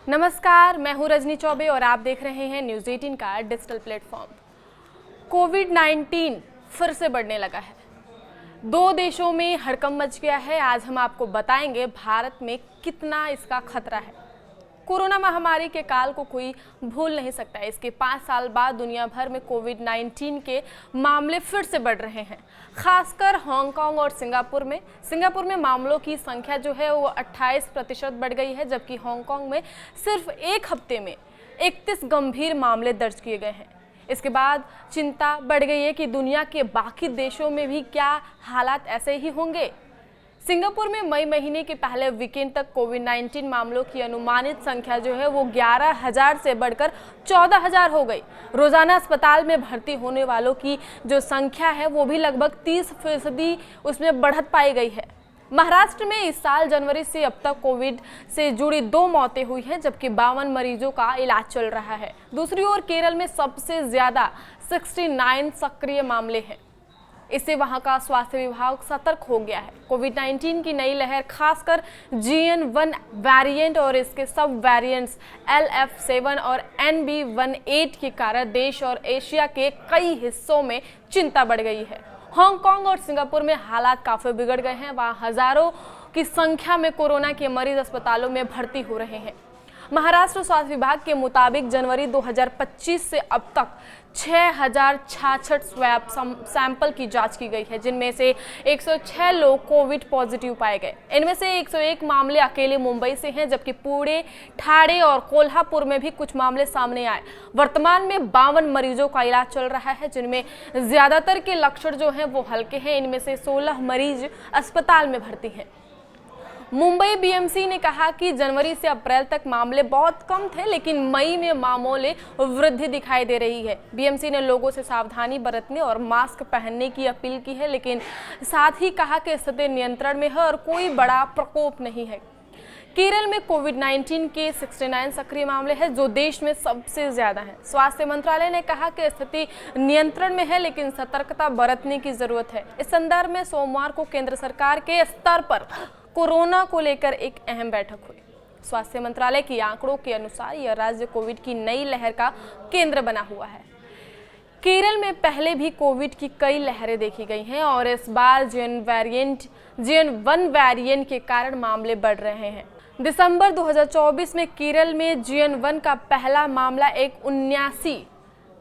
नमस्कार, मैं हूं रजनी चौबे और आप देख रहे हैं न्यूज़ 18 का डिजिटल प्लेटफॉर्म। कोविड-19 फिर से बढ़ने लगा है। दो देशों में हड़कंप मच गया है। आज हम आपको बताएंगे भारत में कितना इसका खतरा है। कोरोना महामारी के काल को कोई भूल नहीं सकता। इसके 5 साल बाद दुनिया भर में कोविड-19 के मामले फिर से बढ़ रहे हैं, खासकर हांगकांग और सिंगापुर में मामलों की संख्या जो है वो 28% बढ़ गई है, जबकि हांगकांग में सिर्फ एक हफ्ते में 31 गंभीर मामले दर्ज किए गए हैं। इसके बाद चिंता बढ़ गई है कि दुनिया के बाकी देशों में भी क्या हालात ऐसे ही होंगे। सिंगापुर में मई महीने के पहले वीकेंड तक कोविड-19 मामलों की अनुमानित संख्या जो है वो 11,000 से बढ़कर 14,000 हो गई। रोजाना अस्पताल में भर्ती होने वालों की जो संख्या है वो भी लगभग 30% उसमें बढ़त पाई गई है। महाराष्ट्र में इस साल जनवरी से अब तक कोविड से जुड़ी 2 मौतें हुई हैं, जबकि 52 मरीजों का इलाज चल रहा है। दूसरी ओर केरल में सबसे ज्यादा 69 सक्रिय मामले हैं। इससे वहां का स्वास्थ्य विभाग सतर्क हो गया है। कोविड-19 की नई लहर खासकर JN.1 वेरिएंट और इसके सब वेरिएंट्स LF7 और NB18 के कारण देश और एशिया के कई हिस्सों में चिंता बढ़ गई है। हांगकांग और सिंगापुर में हालात काफी बिगड़ गए हैं। वहां हजारों की संख्या में कोरोना के मरीज अस्पतालों में भर्ती हो रहे हैं। महाराष्ट्र स्वास्थ्य विभाग के मुताबिक जनवरी 2025 से अब तक 6,066 स्वैब सैंपल की जांच की गई है, जिनमें से 106 लोग कोविड पॉजिटिव पाए गए। इनमें से 101 मामले अकेले मुंबई से हैं, जबकि पुणे, ठाणे और कोल्हापुर में भी कुछ मामले सामने आए। वर्तमान में 52 मरीजों का इलाज चल रहा है, जिनमें ज्यादातर के लक्षण जो हैं वो हल्के हैं। इनमें से 16 मरीज अस्पताल में भर्ती हैं। मुंबई BMC ने कहा कि जनवरी से अप्रैल तक मामले बहुत कम थे, लेकिन मई में मामूली वृद्धि दिखाई दे रही है। BMC ने लोगों से सावधानी बरतने और मास्क पहनने की अपील की है, लेकिन साथ ही कहा कि स्थिति नियंत्रण में है और कोई बड़ा प्रकोप नहीं है। केरल में कोविड-19 के 69 सक्रिय मामले हैं, जो देश में सबसे ज्यादा हैं। स्वास्थ्य मंत्रालय ने कहा कि स्थिति नियंत्रण में है, लेकिन सतर्कता बरतने की जरूरत है। इस संदर्भ में सोमवार को केंद्र सरकार के स्तर पर कोरोना को लेकर एक अहम बैठक हुई। स्वास्थ्य मंत्रालय के आंकड़ों के अनुसार यह राज्य कोविड की नई लहर का केंद्र बना हुआ है। केरल में पहले भी कोविड की कई लहरें देखी गई हैं और इस बार JN.1 वेरिएंट के कारण मामले बढ़ रहे हैं। दिसंबर 2024 में केरल में JN.1 का पहला मामला एक 79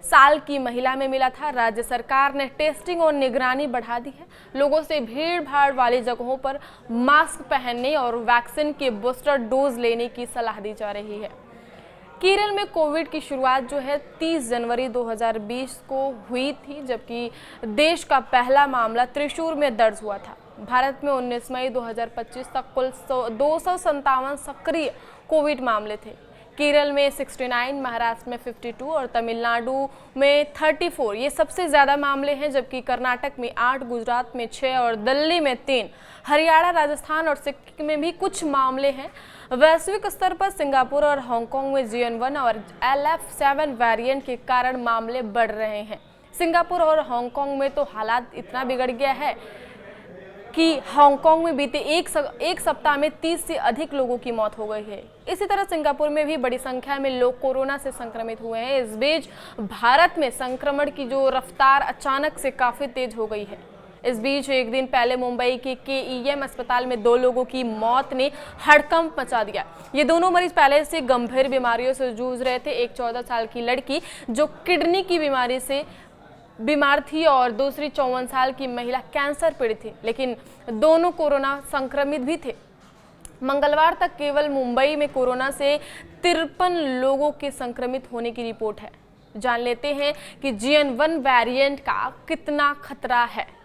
साल की महिला में मिला था। राज्य सरकार ने टेस्टिंग और निगरानी बढ़ा दी है। लोगों से भीड़ भाड़ वाली जगहों पर मास्क पहनने और वैक्सीन के बूस्टर डोज लेने की सलाह दी जा रही है। केरल में कोविड की शुरुआत जो है 30 जनवरी 2020 को हुई थी, जबकि देश का पहला मामला त्रिशूर में दर्ज हुआ था। भारत में 19 मई 2025 तक कुल 257 सक्रिय कोविड मामले थे। केरल में 69, महाराष्ट्र में 52 और तमिलनाडु में 34 ये सबसे ज़्यादा मामले हैं, जबकि कर्नाटक में 8, गुजरात में 6 और दिल्ली में 3, हरियाणा, राजस्थान और सिक्किम में भी कुछ मामले हैं। वैश्विक स्तर पर सिंगापुर और हांगकांग में JN.1 और LF7 वेरिएंट के कारण मामले बढ़ रहे हैं। सिंगापुर और हांगकांग में तो हालात इतना बिगड़ गया है कि हांगकांग में बीते एक सप्ताह में 30 से अधिक लोगों की मौत हो गई है। इसी तरह सिंगापुर में भी बड़ी संख्या में लोग कोरोना से संक्रमित हुए हैं। इस बीच भारत में संक्रमण की जो रफ्तार अचानक से काफी तेज हो गई है। इस बीच एक दिन पहले मुंबई के KEM अस्पताल में 2 लोगों की मौत ने हड़कंप मचा दिया। ये दोनों मरीज पहले से गंभीर बीमारियों से जूझ रहे थे। एक 14 साल की लड़की जो किडनी की बीमारी से बीमार थी और दूसरी 54 साल की महिला कैंसर पीड़ित थी, लेकिन दोनों कोरोना संक्रमित भी थे। मंगलवार तक केवल मुंबई में कोरोना से 53 लोगों के संक्रमित होने की रिपोर्ट है। जान लेते हैं कि JN.1 वेरिएंट का कितना खतरा है।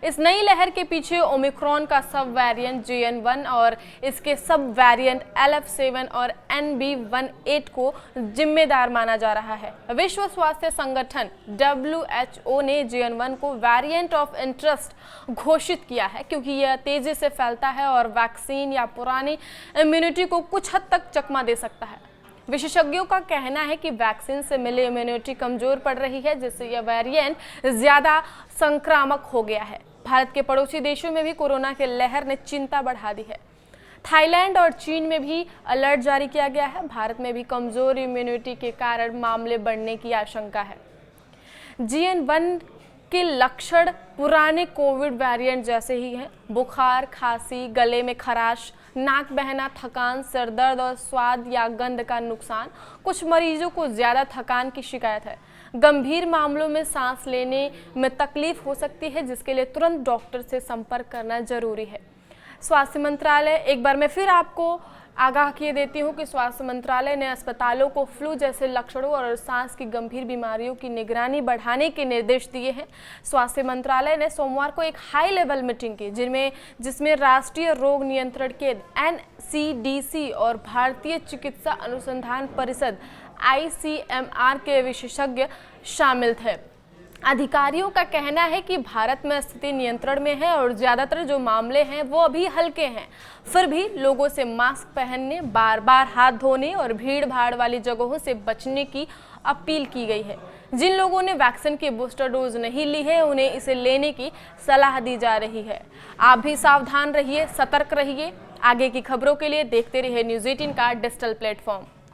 इस नई लहर के पीछे ओमिक्रॉन का सब वेरिएंट JN.1 और इसके सब वेरिएंट LF7 और NB18 को जिम्मेदार माना जा रहा है। विश्व स्वास्थ्य संगठन WHO ने JN.1 को वेरिएंट ऑफ इंटरेस्ट घोषित किया है, क्योंकि यह तेजी से फैलता है और वैक्सीन या पुरानी इम्यूनिटी को कुछ हद तक चकमा दे सकता है। विशेषज्ञों का कहना है कि वैक्सीन से मिली इम्यूनिटी कमजोर पड़ रही है, जिससे यह वेरिएंट ज्यादा संक्रामक हो गया है। भारत के पड़ोसी देशों में भी कोरोना की लहर ने चिंता बढ़ा दी है। थाईलैंड और चीन में भी अलर्ट जारी किया गया है। भारत में भी कमजोर इम्यूनिटी के कारण मामले बढ़ने की आशंका है। JN.1 के लक्षण पुराने कोविड वेरिएंट जैसे ही हैं। बुखार, खांसी, गले में खराश, नाक बहना, थकान, सर दर्द और स्वाद या गंध का नुकसान। कुछ मरीजों को ज़्यादा थकान की शिकायत है। गंभीर मामलों में सांस लेने में तकलीफ हो सकती है, जिसके लिए तुरंत डॉक्टर से संपर्क करना जरूरी है। स्वास्थ्य मंत्रालय, एक बार मैं फिर आपको आगाह किए देती हूँ कि स्वास्थ्य मंत्रालय ने अस्पतालों को फ्लू जैसे लक्षणों और सांस की गंभीर बीमारियों की निगरानी बढ़ाने के निर्देश दिए हैं। स्वास्थ्य मंत्रालय ने सोमवार को एक हाई लेवल मीटिंग की, जिसमें राष्ट्रीय रोग नियंत्रण केंद्र NCDC और भारतीय चिकित्सा अनुसंधान परिषद ICMR के विशेषज्ञ शामिल थे। अधिकारियों का कहना है कि भारत में स्थिति नियंत्रण में है और ज़्यादातर जो मामले हैं वो अभी हल्के हैं। फिर भी लोगों से मास्क पहनने, बार बार हाथ धोने और भीड़ भाड़ वाली जगहों से बचने की अपील की गई है। जिन लोगों ने वैक्सीन की बूस्टर डोज नहीं ली है, उन्हें इसे लेने की सलाह दी जा रही है। आप भी सावधान रहिए, सतर्क रहिए। आगे की खबरों के लिए देखते रहिए न्यूज़ 18 का डिजिटल प्लेटफॉर्म।